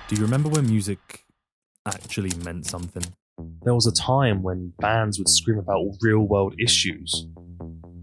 Do you remember when music actually meant something? There was a time when bands would scream about real-world issues,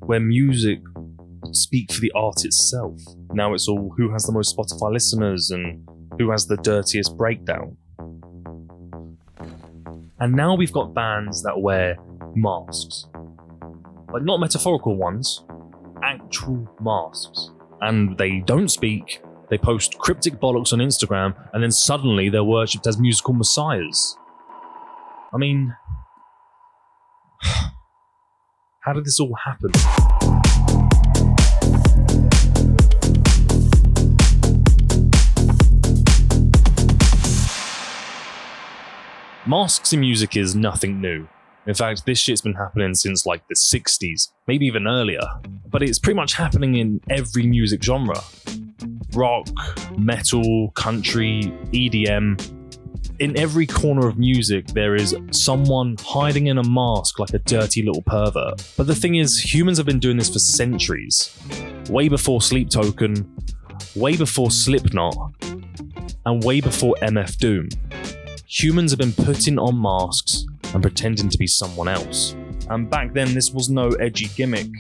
where music would speak for the art itself. Now it's all who has the most Spotify listeners and who has the dirtiest breakdown. And now we've got bands that wear masks. Like, not metaphorical ones, actual masks. And they don't speak, they post cryptic bollocks on Instagram, and then suddenly they're worshipped as musical messiahs. I mean, how did this all happen? Masks in music is nothing new. In fact, this shit's been happening since like the 60s, maybe even earlier. But it's pretty much happening in every music genre. Rock, metal, country, EDM. In every corner of music, there is someone hiding in a mask like a dirty little pervert. But the thing is, humans have been doing this for centuries. Way before Sleep Token, way before Slipknot, and way before MF Doom. Humans have been putting on masks and pretending to be someone else. And back then, this was no edgy gimmick.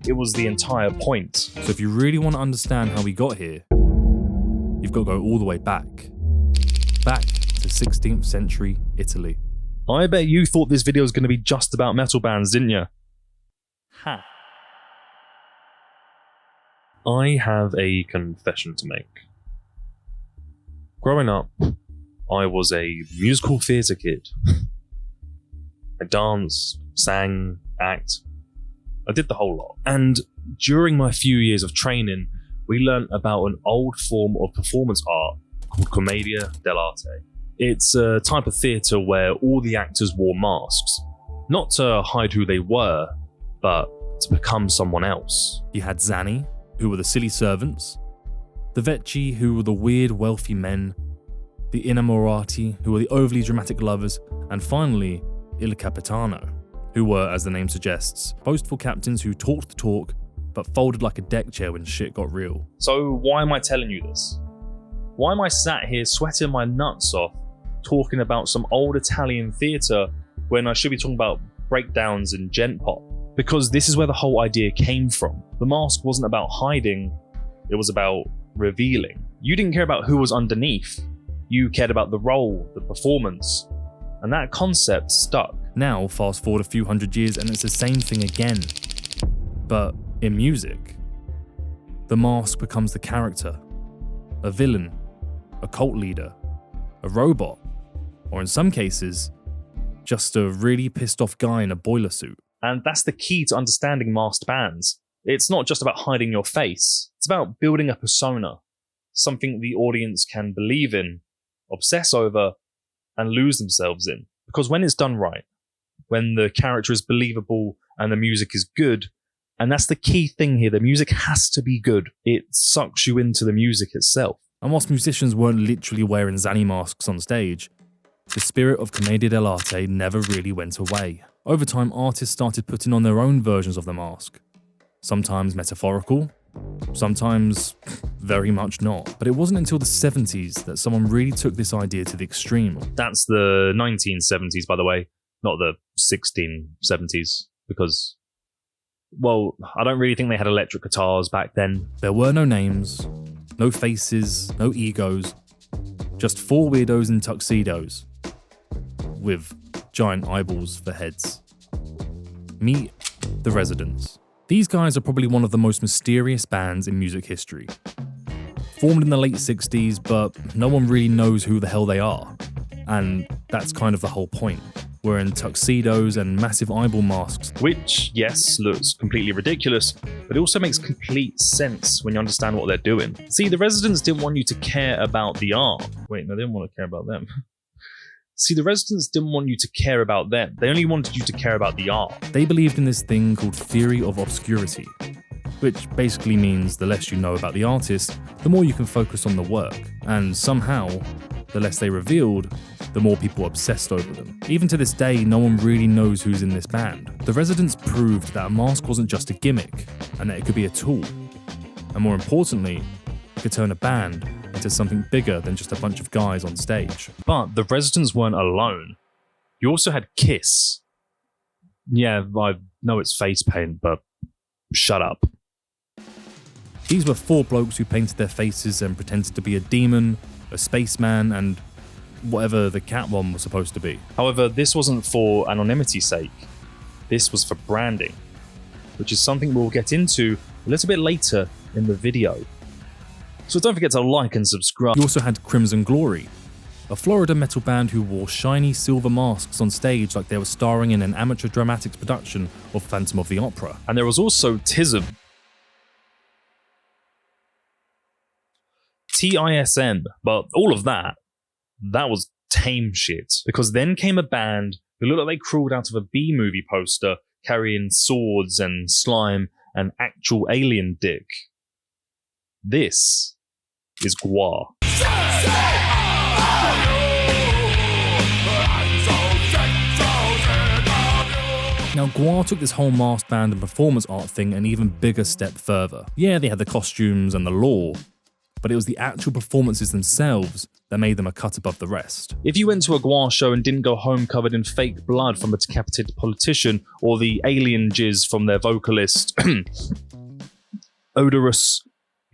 It was the entire point. So if you really want to understand how we got here, you've got to go all the way back. Back to 16th century Italy. I bet you thought this video was going to be just about metal bands, didn't you? Ha. I have a confession to make. Growing up, I was a musical theatre kid. I danced, sang, act. I did the whole lot. And during my few years of training, we learnt about an old form of performance art called commedia dell'arte. It's a type of theatre where all the actors wore masks, not to hide who they were, but to become someone else. You had Zanni, who were the silly servants, the Vecchi, who were the weird wealthy men, the innamorati, who were the overly dramatic lovers, and finally, Il Capitano, who were, as the name suggests, boastful captains who talked the talk, but folded like a deck chair when shit got real. So why am I telling you this? Why am I sat here sweating my nuts off talking about some old Italian theatre when I should be talking about breakdowns and gent pop? Because this is where the whole idea came from. The mask wasn't about hiding, it was about revealing. You didn't care about who was underneath. You cared about the role, the performance, and that concept stuck. Now, fast forward a few hundred years and it's the same thing again. But in music, the mask becomes the character, a villain, a cult leader, a robot, or in some cases, just a really pissed off guy in a boiler suit. And that's the key to understanding masked bands. It's not just about hiding your face, it's about building a persona, something the audience can believe in, obsess over, and lose themselves in. Because when it's done right, when the character is believable and the music is good, and that's the key thing here, the music has to be good. It sucks you into the music itself. And whilst musicians weren't literally wearing Zanni masks on stage, the spirit of commedia dell'arte never really went away. Over time, artists started putting on their own versions of the mask. Sometimes metaphorical, sometimes very much not. But it wasn't until the 70s that someone really took this idea to the extreme. That's the 1970s, by the way, not the 1670s, because, well, I don't really think they had electric guitars back then. There were no names, no faces, no egos, just four weirdos in tuxedos with giant eyeballs for heads. Meet the Residents. These guys are probably one of the most mysterious bands in music history. Formed in the late 60s, but no one really knows who the hell they are. And that's kind of the whole point. Wearing tuxedos and massive eyeball masks. Which, yes, looks completely ridiculous, but it also makes complete sense when you understand what they're doing. See, the Residents didn't want you to care about the art. Wait, no, they didn't want to care about them. See, the Residents didn't want you to care about them. They only wanted you to care about the art. They believed in this thing called theory of obscurity, which basically means the less you know about the artist, the more you can focus on the work. And somehow, the less they revealed, the more people obsessed over them. Even to this day, no one really knows who's in this band. The Residents proved that a mask wasn't just a gimmick, and that it could be a tool. And more importantly, it could turn a band act as something bigger than just a bunch of guys on stage. But the Residents weren't alone. You also had Kiss. Yeah, I know it's face paint, but shut up. These were 4 blokes who painted their faces and pretended to be a demon, a spaceman, and whatever the cat one was supposed to be. However, this wasn't for anonymity's sake. This was for branding, which is something we'll get into a little bit later in the video. So don't forget to like and subscribe. You also had Crimson Glory, a Florida metal band who wore shiny silver masks on stage like they were starring in an amateur dramatics production of Phantom of the Opera. And there was also TISM. TISM, but all of that was tame shit. Because then came a band who looked like they crawled out of a B-movie poster carrying swords and slime and actual alien dick. This is GWAR. Now, GWAR took this whole masked band and performance art thing an even bigger step further. Yeah, they had the costumes and the lore, but it was the actual performances themselves that made them a cut above the rest. If you went to a GWAR show and didn't go home covered in fake blood from a decapitated politician or the alien jizz from their vocalist Odorous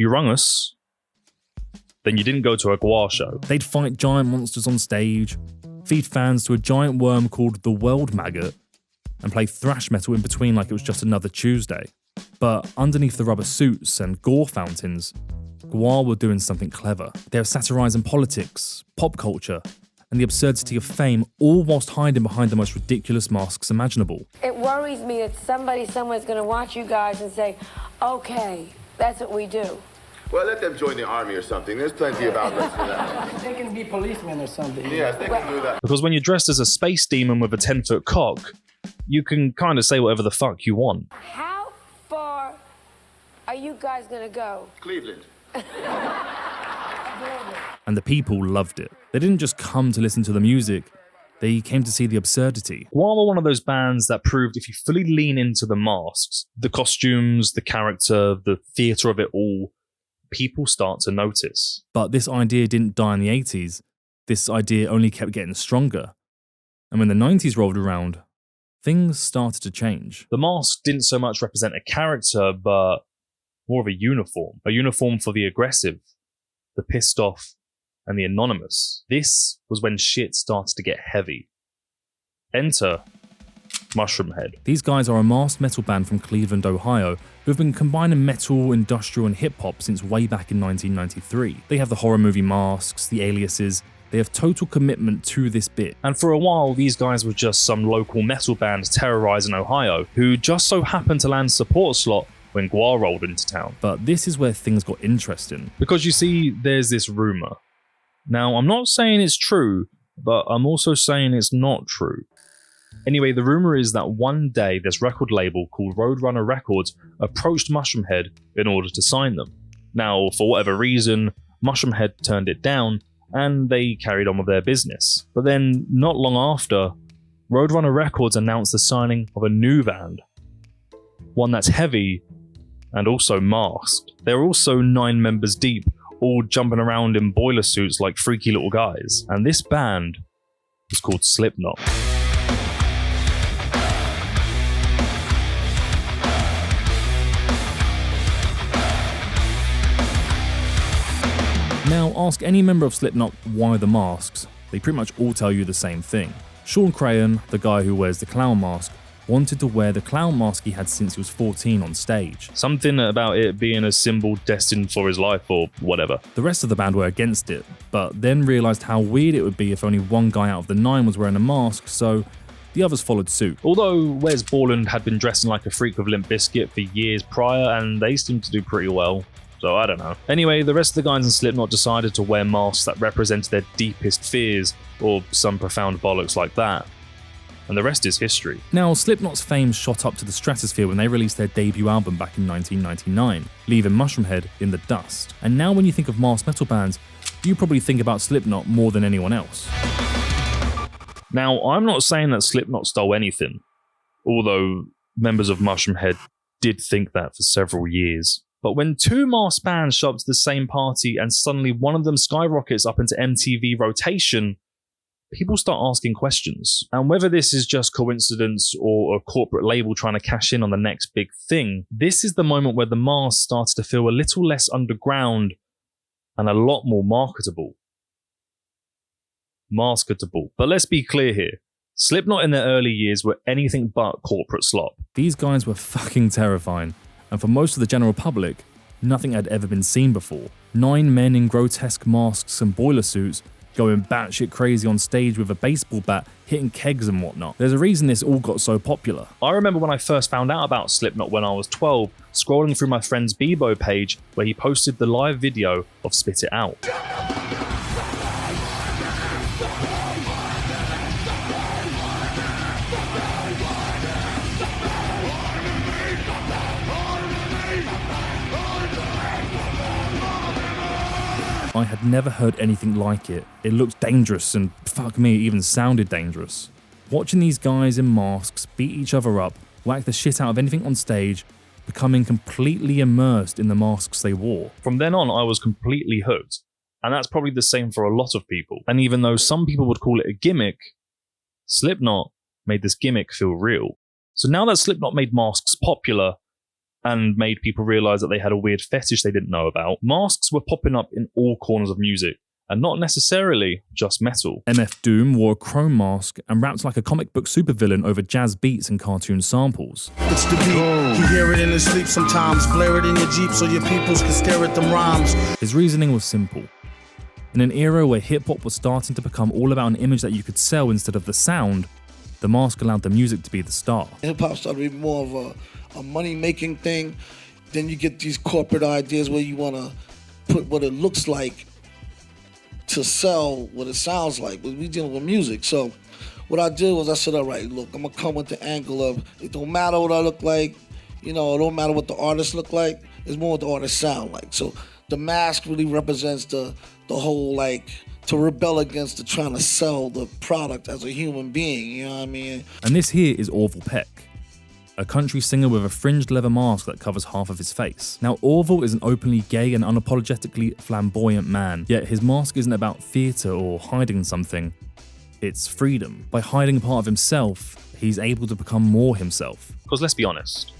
Urungus, then you didn't go to a GWAR show. They'd fight giant monsters on stage, feed fans to a giant worm called the World Maggot, and play thrash metal in between like it was just another Tuesday. But underneath the rubber suits and gore fountains, GWAR were doing something clever. They were satirising politics, pop culture, and the absurdity of fame, all whilst hiding behind the most ridiculous masks imaginable. It worries me that somebody somewhere's going to watch you guys and say, okay, that's what we do. Well, let them join the army or something. There's plenty of outlets for that. They can be policemen or something. Yes, they can do that. Because when you're dressed as a space demon with a 10-foot cock, you can kind of say whatever the fuck you want. How far are you guys going to go? Cleveland. And the people loved it. They didn't just come to listen to the music, they came to see the absurdity. GWAR were one of those bands that proved if you fully lean into the masks, the costumes, the character, the theatre of it all, people start to notice. But this idea didn't die in the 80s. This idea only kept getting stronger. And when the 90s rolled around, things started to change. The mask didn't so much represent a character, but more of a uniform. A uniform for the aggressive, the pissed off, and the anonymous. This was when shit started to get heavy. Enter Mushroomhead. These guys are a masked metal band from Cleveland, Ohio, who have been combining metal, industrial, and hip-hop since way back in 1993. They have the horror movie masks, the aliases. They have total commitment to this bit. And for a while, these guys were just some local metal band terrorizing Ohio, who just so happened to land a support slot when GWAR rolled into town. But this is where things got interesting. Because you see, there's this rumor. Now, I'm not saying it's true, but I'm also saying it's not true. Anyway, the rumor is that one day this record label called Roadrunner Records approached Mushroomhead in order to sign them. Now, for whatever reason, Mushroomhead turned it down, and they carried on with their business. But then, not long after, Roadrunner Records announced the signing of a new band. One that's heavy, and also masked. They're also 9 members deep, all jumping around in boiler suits like freaky little guys. And this band was called Slipknot. Now, ask any member of Slipknot why the masks. They pretty much all tell you the same thing. Sean Crahan, the guy who wears the clown mask, wanted to wear the clown mask he had since he was 14 on stage. Something about it being a symbol destined for his life or whatever. The rest of the band were against it, but then realised how weird it would be if only one guy out of the 9 was wearing a mask, so the others followed suit. Although Wes Borland had been dressing like a freak with Limp Bizkit for years prior, and they seemed to do pretty well. So I don't know. Anyway, the rest of the guys in Slipknot decided to wear masks that represented their deepest fears, or some profound bollocks like that. And the rest is history. Now, Slipknot's fame shot up to the stratosphere when they released their debut album back in 1999, leaving Mushroomhead in the dust. And now when you think of masked metal bands, you probably think about Slipknot more than anyone else. Now, I'm not saying that Slipknot stole anything, although members of Mushroomhead did think that for several years. But when two masked bands show up to the same party and suddenly one of them skyrockets up into MTV rotation, people start asking questions. And whether this is just coincidence or a corporate label trying to cash in on the next big thing, this is the moment where the mask started to feel a little less underground and a lot more marketable. But let's be clear here. Slipknot in their early years were anything but corporate slop. These guys were fucking terrifying, and for most of the general public, nothing had ever been seen before. 9 men in grotesque masks and boiler suits going batshit crazy on stage with a baseball bat, hitting kegs and whatnot. There's a reason this all got so popular. I remember when I first found out about Slipknot when I was 12, scrolling through my friend's Bebo page where he posted the live video of Spit It Out. I had never heard anything like it. It looked dangerous and, fuck me, it even sounded dangerous. Watching these guys in masks beat each other up, whack the shit out of anything on stage, becoming completely immersed in the masks they wore. From then on, I was completely hooked. And that's probably the same for a lot of people. And even though some people would call it a gimmick, Slipknot made this gimmick feel real. So now that Slipknot made masks popular, and made people realize that they had a weird fetish they didn't know about, masks were popping up in all corners of music, and not necessarily just metal. MF Doom wore a chrome mask and rapped like a comic book supervillain over jazz beats and cartoon samples. It's the beat. You hear it in his sleep sometimes. Blare it in your Jeep so your peoples can stare at them rhymes. His reasoning was simple. In an era where hip-hop was starting to become all about an image that you could sell instead of the sound, the mask allowed the music to be the star. Hip-hop started to be more of a money-making thing. Then you get these corporate ideas where you want to put what it looks like to sell what it sounds like. But we dealing with music. So what I did was I said, all right, look, I'm going to come with the angle of it don't matter what I look like. You know, it don't matter what the artists look like. It's more what the artists sound like. So the mask really represents the whole, like, to rebel against the trying to sell the product as a human being, you know what I mean? And this here is Orville Peck, a country singer with a fringed leather mask that covers half of his face. Now, Orville is an openly gay and unapologetically flamboyant man, yet his mask isn't about theatre or hiding something, it's freedom. By hiding a part of himself, he's able to become more himself. Because let's be honest,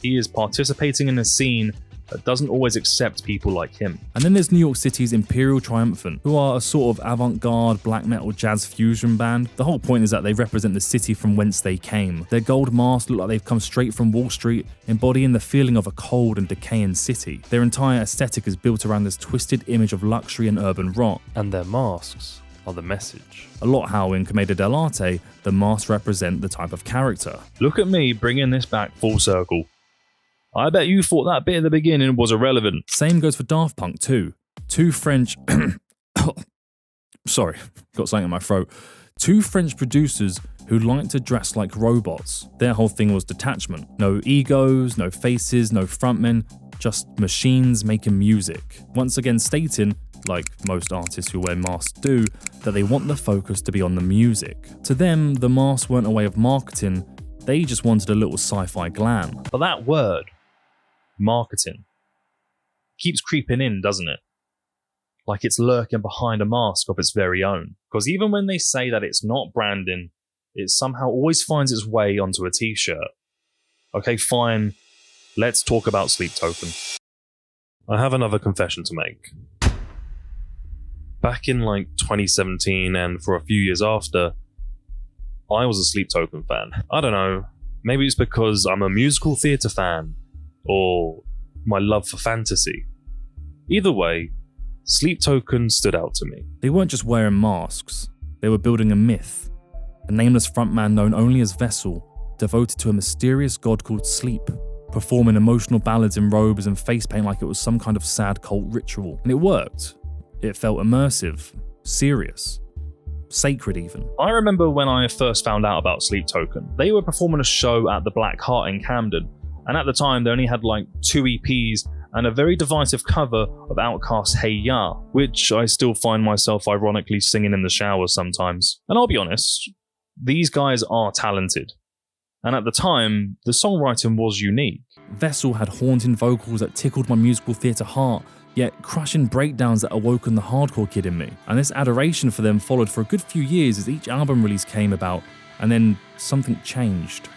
he is participating in a scene that doesn't always accept people like him. And then there's New York City's Imperial Triumphant, who are a sort of avant-garde black metal jazz fusion band. The whole point is that they represent the city from whence they came. Their gold masks look like they've come straight from Wall Street, embodying the feeling of a cold and decaying city. Their entire aesthetic is built around this twisted image of luxury and urban rock. And their masks are the message. A lot how in Commedia dell'arte, the masks represent the type of character. Look at me bringing this back full circle. I bet you thought that bit at the beginning was irrelevant. Same goes for Daft Punk too. Two French... Sorry, got something in my throat. Two French producers who like to dress like robots. Their whole thing was detachment. No egos, no faces, no frontmen, just machines making music. Once again stating, like most artists who wear masks do, that they want the focus to be on the music. To them, the masks weren't a way of marketing, they just wanted a little sci-fi glam. But that word, marketing, keeps creeping in, doesn't it? Like it's lurking behind a mask of its very own. Because even when they say that it's not branding, it somehow always finds its way onto a t-shirt. Okay, fine, let's talk about Sleep Token. I have another confession to make. Back in like 2017 and for a few years after, I was a Sleep Token fan. I don't know, maybe it's because I'm a musical theatre fan, or my love for fantasy. Either way, Sleep Token stood out to me. They weren't just wearing masks, they were building a myth. A nameless frontman known only as Vessel, devoted to a mysterious god called Sleep, performing emotional ballads in robes and face paint like it was some kind of sad cult ritual. And it worked. It felt immersive, serious, sacred even. I remember when I first found out about Sleep Token, they were performing a show at the Black Heart in Camden, and at the time they only had like 2 EPs and a very divisive cover of Outkast's Hey Ya, which I still find myself ironically singing in the shower sometimes. And I'll be honest, these guys are talented. And at the time, the songwriting was unique. Vessel had haunting vocals that tickled my musical theatre heart, yet crushing breakdowns that awoken the hardcore kid in me. And this adoration for them followed for a good few years as each album release came about, and then something changed.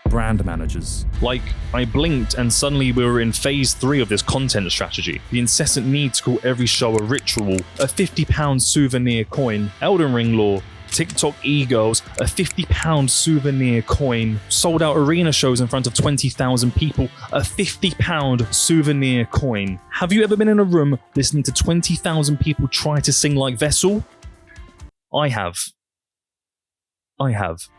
Brand managers. Like, I blinked and suddenly we were in phase 3 of this content strategy. The incessant need to call every show a ritual, a £50 souvenir coin, Elden Ring lore, TikTok egos, a £50 souvenir coin, sold out arena shows in front of 20,000 people, a £50 souvenir coin. Have you ever been in a room listening to 20,000 people try to sing like Vessel? I have.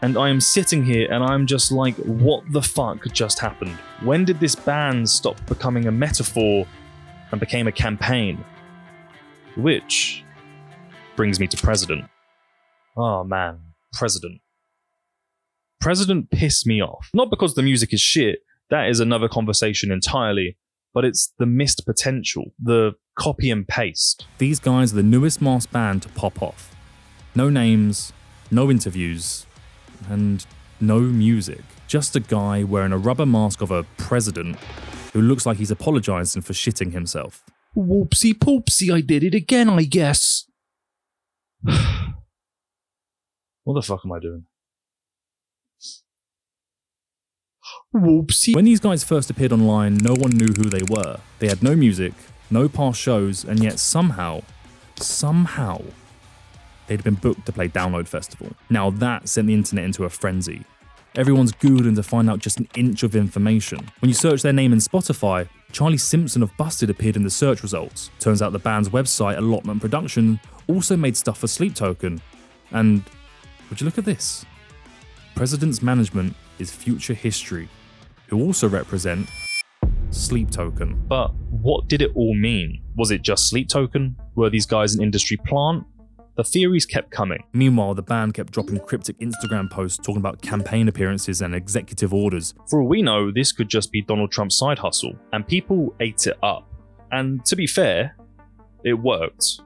And I am sitting here and I'm just like, what the fuck just happened? When did this band stop becoming a metaphor and became a campaign? Which brings me to President. Oh man, President. President pissed me off. Not because the music is shit, that is another conversation entirely, but it's the missed potential, the copy and paste. These guys are the newest masked band to pop off. No names, no interviews, and no music. Just a guy wearing a rubber mask of a president who looks like he's apologising for shitting himself. Whoopsie poopsie, I did it again, I guess. What the fuck am I doing? Whoopsie. When these guys first appeared online, no one knew who they were. They had no music, no past shows, and yet somehow, they'd been booked to play Download Festival. Now that sent the internet into a frenzy. Everyone's Googling to find out just an inch of information. When you search their name in Spotify, Charlie Simpson of Busted appeared in the search results. Turns out the band's website, Allotment Production, also made stuff for Sleep Token. And would you look at this? President's management is Future History, who also represent Sleep Token. But what did it all mean? Was it just Sleep Token? Were these guys an industry plant? The theories kept coming. Meanwhile, the band kept dropping cryptic Instagram posts talking about campaign appearances and executive orders. For all we know, this could just be Donald Trump's side hustle, and people ate it up. And to be fair, it worked.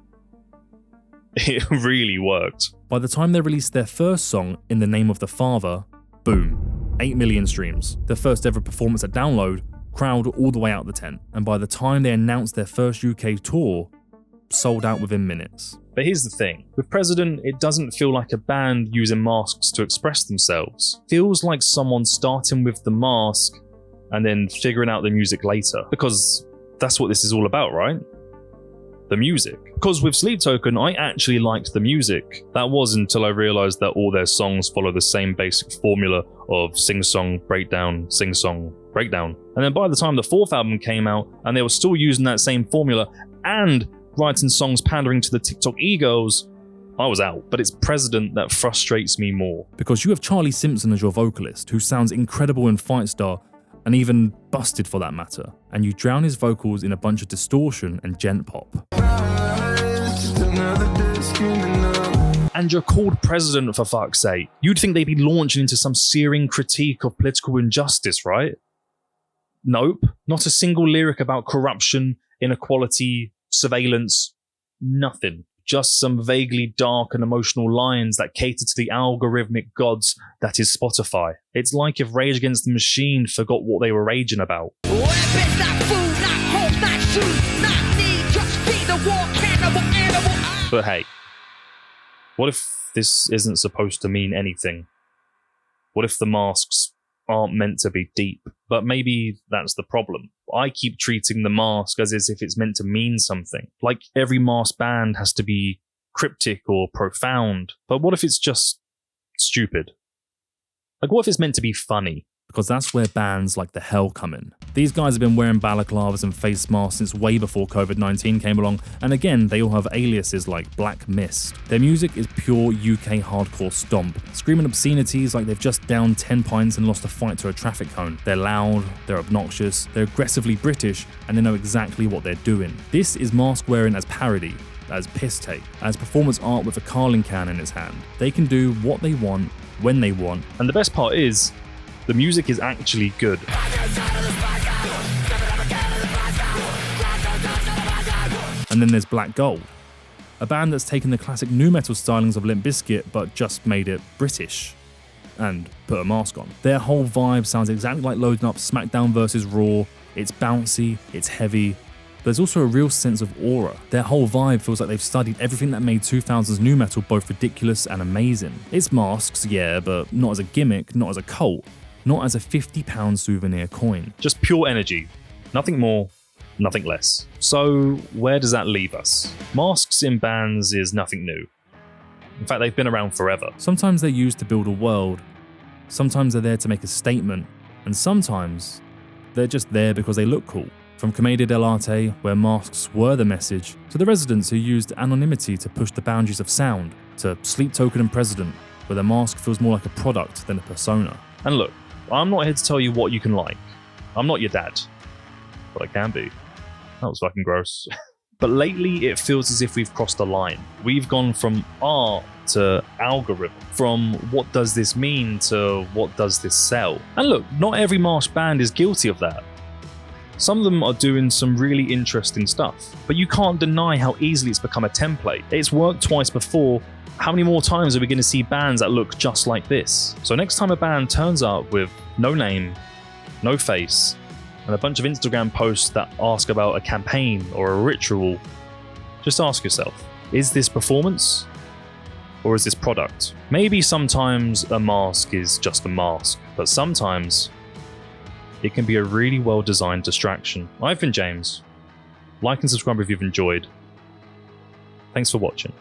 It really worked. By the time they released their first song, In the Name of the Father, boom, 8 million streams. Their first ever performance at Download, crowd all the way out the tent. And by the time they announced their first UK tour, sold out within minutes. But here's the thing, with President, it doesn't feel like a band using masks to express themselves. Feels like someone starting with the mask and then figuring out the music later. Because that's what this is all about, right? The music. Because with Sleep Token, I actually liked the music. That was until I realised that all their songs follow the same basic formula of sing-song, breakdown, sing-song, breakdown. And then by the time the fourth album came out, and they were still using that same formula, and writing songs pandering to the TikTok egos, I was out. But it's President that frustrates me more. Because you have Charlie Simpson as your vocalist, who sounds incredible in Fight Star, and even Busted for that matter, and you drown his vocals in a bunch of distortion and gent pop. And you're called President, for fuck's sake. You'd think they'd be launching into some searing critique of political injustice, right? Nope. Not a single lyric about corruption, inequality, surveillance, nothing. Just some vaguely dark and emotional lines that cater to the algorithmic gods that is Spotify. It's like if Rage Against the Machine forgot what they were raging about. Weapons, not food, not home, not shoes, not need, just feed the war, cannibal, animal. But hey, what if this isn't supposed to mean anything? What if the masks aren't meant to be deep? But maybe that's the problem. I keep treating the mask as if it's meant to mean something. Like every masked band has to be cryptic or profound. But what if it's just stupid? Like what if it's meant to be funny? Because that's where bands like The Hell come in. These guys have been wearing balaclavas and face masks since way before COVID-19 came along, and again, they all have aliases like Black Mist. Their music is pure UK hardcore stomp, screaming obscenities like they've just downed 10 pints and lost a fight to a traffic cone. They're loud, they're obnoxious, they're aggressively British, and they know exactly what they're doing. This is mask wearing as Parody, as piss take, as performance art with a Carling can in its hand. They can do what they want, when they want. And the best part is, the music is actually good. And then there's Black Gold, a band that's taken the classic nu metal stylings of Limp Bizkit but just made it British. and put a mask on. Their whole vibe sounds exactly like loading up SmackDown vs. Raw. It's bouncy, it's heavy, but there's also a real sense of aura. Their whole vibe feels like they've studied everything that made 2000s nu metal both ridiculous and amazing. It's masks, yeah, but not as a gimmick, not as a cult, not as a £50 souvenir coin. Just pure energy. Nothing more, nothing less. So where does that leave us? Masks in bands is nothing new. In fact, they've been around forever. Sometimes they're used to build a world, sometimes they're there to make a statement, and sometimes they're just there because they look cool. From Commedia dell'arte, where masks were the message, to the Residents who used anonymity to push the boundaries of sound, to Sleep Token and President, where the mask feels more like a product than a persona. And look, I'm not here to tell you what you can like. I'm not your dad. But I can be. That was fucking gross. But lately, it feels as if we've crossed a line. We've gone from art to algorithm, from what does this mean to what does this sell. And look, not every masked band is guilty of that. Some of them are doing some really interesting stuff, but you can't deny how easily it's become a template. It's worked twice before. How many more times are we going to see bands that look just like this? So next time a band turns up with no name, no face, and a bunch of Instagram posts that ask about a campaign or a ritual, just ask yourself, is this performance or is this product? Maybe sometimes a mask is just a mask, but sometimes it can be a really well-designed distraction. I've been James. Like and subscribe if you've enjoyed. Thanks for watching.